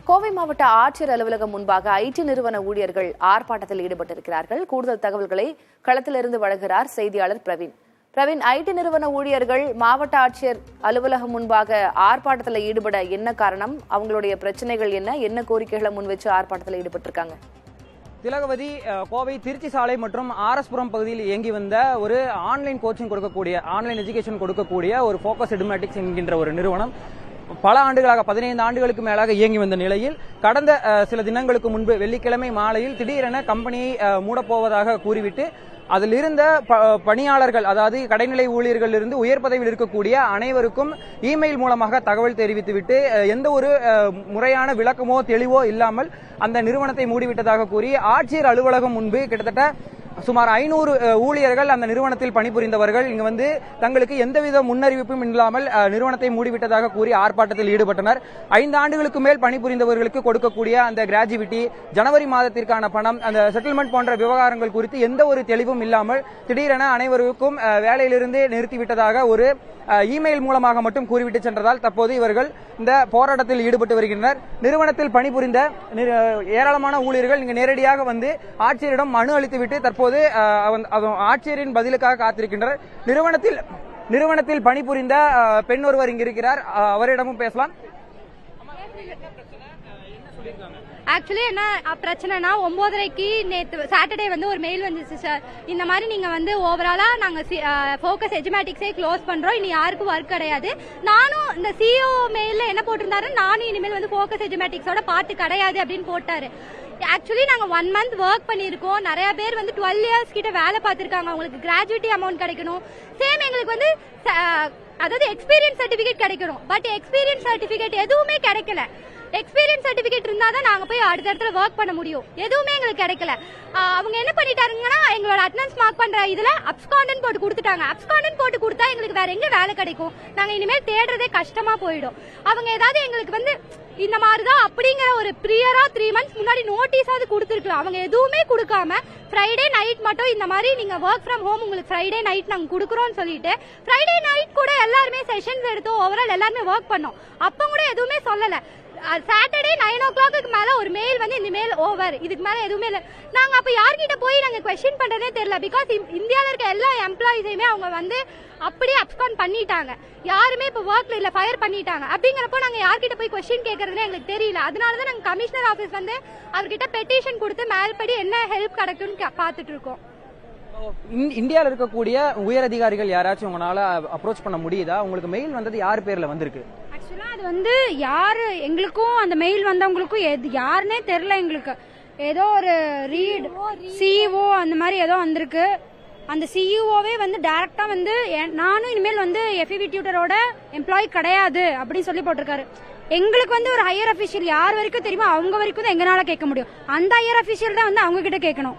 கோவை மாவட்ட ஆட்சியர் அலுவலகம் முன்பாக ஐடி நிறுவன ஊழியர்கள் ஆர்ப்பாட்டத்தில் ஈடுபட்டிருக்கிறார்கள். கூடுதல் தகவல்களை களத்திலிருந்து வழங்குகிறார் செய்தியாளர் பிரவீன். ஐடி நிறுவன ஊழியர்கள் மாவட்ட ஆட்சியர் அலுவலகம் முன்பாக ஆர்ப்பாட்டத்தில் ஈடுபட என்ன காரணம்? அவங்களுடைய பிரச்சனைகள் என்ன கோரிக்கைகளை முன்வச்சு ஆர்ப்பாட்டத்தில் ஈடுபட்டிருக்காங்க? திலகவதி, கோவை திருச்சி சாலை மற்றும் ஆர்எஸ்புரம் பகுதியில் இயங்கி வந்த ஒரு ஆன்லைன் கோச்சிங் கொடுக்கக்கூடிய, ஆன்லைன் எஜுகேஷன் கொடுக்கக்கூடிய ஒரு ஃபோக்கஸ் எடுமேட்டிக்ஸ் என்கின்ற ஒரு நிறுவனம் பல ஆண்டுகளாக 15 ஆண்டுகளுக்கு மேலாக இயங்கி வந்த நிலையில் கடந்த சில தினங்களுக்கு முன்பு வெள்ளிக்கிழமை மாலையில் திடீரென கம்பெனியை மூடப்போவதாக கூறிவிட்டு அதில் இருந்த பணியாளர்கள், அதாவது கடைநிலை ஊழியர்கள் இருந்து உயர் பதவியில் இருக்கக்கூடிய அனைவருக்கும் இமெயில் மூலமாக தகவல் தெரிவித்துவிட்டு எந்த ஒரு முறையான விளக்கமோ தெளிவோ இல்லாமல் அந்த நிறுவனத்தை மூடிவிட்டதாக கூறி ஆட்சியர் அலுவலகம் முன்பு கிட்டத்தட்ட சுமார் 500 ஊழியர்கள் அந்த நிறுவனத்தில் பணிபுரிந்தவர்கள் இங்கு வந்து தங்களுக்கு எந்தவித முன்னறிவிப்பும் இல்லாமல் நிறுவனத்தை மூடிவிட்டதாக கூறி ஆர்ப்பாட்டத்தில் ஈடுபட்டனர். 5 ஆண்டுகளுக்கு மேல் பணிபுரிந்தவர்களுக்கு கொடுக்கக்கூடிய அந்த கிராஜுவிட்டி, ஜனவரி மாதத்திற்கான பணம், அந்த செட்டில்மெண்ட் போன்ற விவகாரங்கள் குறித்து எந்த ஒரு தெளிவும் இல்லாமல் திடீரென அனைவருக்கும் வேலையிலிருந்து நிறுத்திவிட்டதாக ஒரு இமெயில் மூலமாக மட்டும் கூறிவிட்டு சென்றதால் தற்போது இவர்கள் இந்த போராட்டத்தில் ஈடுபட்டு வருகின்றனர். நிறுவனத்தில் பணிபுரிந்த ஏராளமான ஊழியர்கள் இங்கு நேரடியாக வந்து ஆட்சியரிடம் மனு அளித்துவிட்டு தற்போது ஆட்சியரின் பதிலுக்காக காத்திருக்கின்றனர். நிறுவனத்தில் பணிபுரிந்த பெண் ஒருவர் இங்கு இருக்கிறார், அவரிடமும் பேசலாம். ஆக்சுவலி என்ன பிரச்சனைனா 9:30க்கு நேற்று சாட்டர்டே வந்து ஒரு மெயில் வந்துச்சு சார். இந்த மாதிரி நீங்க வந்து ஓவராலா நாங்க ஃபோக்கஸ் எஜுமேட்டிக்ஸே க்ளோஸ் பண்றோம், இனி யாருக்கும் ஒர்க் கிடையாது. நானும் இந்த சிஓ மெயில்ல என்ன போட்டிருந்தாரு, நானும் இனிமேல் வந்து ஃபோக்கஸ் எஜுமேட்டிக்ஸோட பாட்டு கிடையாது அப்படின்னு போட்டாரு. ஆக்சுவலி நாங்க 1 மந்த் ஒர்க் பண்ணிருக்கோம். நிறைய பேர் வந்து 12 இயர்ஸ் கிட்ட வேலை பார்த்திருக்காங்க. அவங்களுக்கு கிராஜுவிட்டி அமௌண்ட் கிடைக்கணும். சேம் எங்களுக்கு வந்து அதாவது எக்ஸ்பீரியன்ஸ் சர்டிபிகேட் கிடைக்கணும். பட் எக்ஸ்பீரியன்ஸ் சர்டிபிகேட் எதுவுமே கிடைக்கல. எக்ஸ்பீரியன்ஸ் சர்டிபிகேட் இருந்தா தான் நாங்க போய் அடுத்த இடத்துல ஒர்க் பண்ண முடியும். எதுவுமே எங்களுக்கு கிடைக்கல. அவங்க என்ன பண்ணிட்டாருங்கன்னா, எங்களோட அட்டெண்டன்ஸ் மார்க் பண்ற இதுல அப்ஸ்காண்டன்ட் போட்டு கொடுத்துட்டாங்க. அப்ஸ்காண்டன்ட் போட்டு கொடுத்தா எங்களுக்கு வேற எங்க வேலை கிடைக்கும்? நாங்க இனிமேல் தேடுறதே கஷ்டமா போயிடும். அவங்க ஏதாவது எங்களுக்கு வந்து இந்த மாதிரிதான் அப்படிங்கிற ஒரு ப்ரியரா 3 மந்த்ஸ் முன்னாடி நோட்டீஸாவது கொடுத்துருக்கலாம். அவங்க எதுவுமே கொடுக்காம ஃப்ரைடே நைட் மட்டும் இந்த மாதிரி நீங்க ஒர்க் ஃப்ரம் ஹோம் உங்களுக்கு ஃப்ரைடே நைட் நாங்க கொடுக்குறோம்னு சொல்லிட்டு ஃப்ரைடே நைட் கூட எல்லாருமே செஷன்ஸ் எடுத்தோம். ஓவரால் எல்லாருமே ஒர்க் பண்ணோம். அப்ப கூட எதுவுமே சொல்லல. சாட்டர்டே 9 o'clock மேல ஒரு மெயில் வந்து இந்த மெயில் ஓவர், இதுக்கு மேல எதுவுமே இல்ல. நாங்க அப்ப யார்கிட்ட போய் நாங்க கொஸ்டின் பண்றதே தெரியல. பிகாஸ் இந்தியால இருக்க எல்லா எம்ப்ளாயிஸையுமே அவங்க வந்து அப்படியே அப்ஸ்காண்ட் பண்ணிட்டாங்க. யாருமே இப்ப ஒர்க்ல இல்ல, ஃபயர் பண்ணிட்டாங்க. அப்படிங்கிறப்போ நாங்க யார்கிட்ட போய் கொஸ்டின் கேட்கறதுன்னு எங்களுக்கு தெரியல. அதனாலதான் நாங்க கமிஷனர் ஆபீஸ் வந்து அவர்கிட்ட பெட்டிஷன் கொடுத்து மேல்படி என்ன ஹெல்ப் கிடைக்கும்னு பாத்துட்டு இருக்கோம். இந்தியாவில் இருக்கக்கூடிய உயர் அதிகாரிகள் யாராச்சும் உங்களால அப்ரோச் பண்ண முடியுதா? உங்களுக்கு மெயில் வந்தது யார் பேர்ல வந்திருக்கு? ஆக்சுவலா அது வந்து யாரு, எங்களுக்கும் அந்த மெயில் வந்தவங்களுக்கும் யாருன்னே தெரியல. எங்களுக்கு ஏதோ ஒரு ரீட் சிஇஓ அந்த மாதிரி ஏதோ வந்திருக்கு. அந்த சிஇஓவே வந்து டைரக்டா வந்து நானும் இனிமேல் வந்து எஃப்இவி டியூட்டரோட எம்ப்ளாயி கிடையாது அப்படின்னு சொல்லி போட்டிருக்காரு. எங்களுக்கு வந்து ஒரு ஹையர் அபிஷியல் யார் வரைக்கும் தெரியுமோ அவங்க வரைக்கும் தான் எங்களால கேட்க முடியும். அந்த ஹையர் அபிஷியல் தான் வந்து அவங்க கிட்ட கேட்கணும்.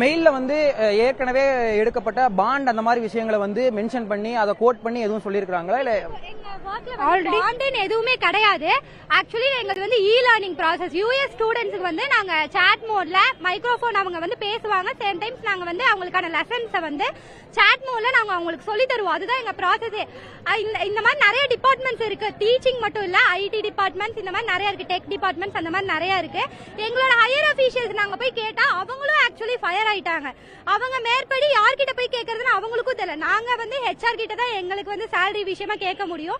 மெயில்ல வந்து ஏற்கனவே எடுக்கப்பட்ட பாண்ட் அந்த மாதிரி விஷயங்களை வந்து மென்ஷன் பண்ணி அதை கோட் பண்ணி எதுவும் சொல்லிருக்காங்களா? இல்ல ஆல்ரெடி எதுவுமே கிடையாது. ஆக்சுவலி எங்களுக்கு வந்து இ லேர்னிங் ப்ராசஸ் யூஎஸ் ஸ்டூடெண்ட்ஸ்க்கு வந்து நாங்க சாட் மோட்ல மைக்ரோஃபோன் அவங்க வந்து பேசுவாங்க. சேம் டைம்ஸ் நாங்க வந்து அவங்களுக்கான லெசன்ஸை வந்து சாட் மோட்ல நாங்க அவங்களுக்கு சொல்லி தருவோம். அதுதான் எங்க ப்ராசஸ். இந்த மாதிரி நிறைய டிபார்ட்மெண்ட்ஸ் இருக்கு. டீச்சிங் மட்டும் இல்ல, ஐடி டிபார்ட்மெண்ட்ஸ் இந்த மாதிரி நிறைய இருக்கு, டெக் டிபார்ட்மெண்ட்ஸ் அந்த மாதிரி நிறைய இருக்கு. எங்களோட ஹையர் அபிஷியல்ஸ் நாங்க போய் கேட்டா அவங்களும் ஆக்சுவலி ஃபயர் ஆயிட்டாங்க. அவங்க மேற்படி யார்கிட்ட போய் கேட்கறதுன்னு அவங்களுக்கும் தெரியல. நாங்க வந்து ஹெச்ஆர் கிட்ட தான் எங்களுக்கு வந்து சேலரி விஷயமா கேட்க முடியும்.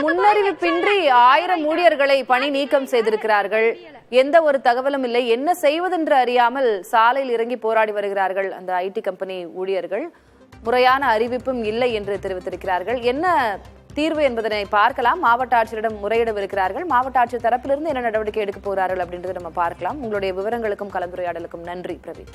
முன்னறிவிப்பின்றி 1000 ஊழியர்களை பணி நீக்கம் செய்திருக்கிறார்கள். எந்த ஒரு தகவலும் இல்லை. என்ன செய்வதென்று அறியாமல் சாலையில் இறங்கி போராடி வருகிறார்கள் அந்த ஐடி கம்பெனி ஊழியர்கள். முறையான அறிவிப்பும் இல்லை என்று தெரிவித்திருக்கிறார்கள். என்ன தீர்வு என்பதனை பார்க்கலாம். மாவட்ட ஆட்சியரிடம் முறையிடவிருக்கிறார்கள். மாவட்ட ஆட்சியர் தரப்பிலிருந்து என்ன நடவடிக்கை எடுக்க போகிறார்கள் அப்படின்றத நம்ம பார்க்கலாம். உங்களுடைய விவரங்களுக்கும் கலந்துரையாடலுக்கும் நன்றி பிரவீன்.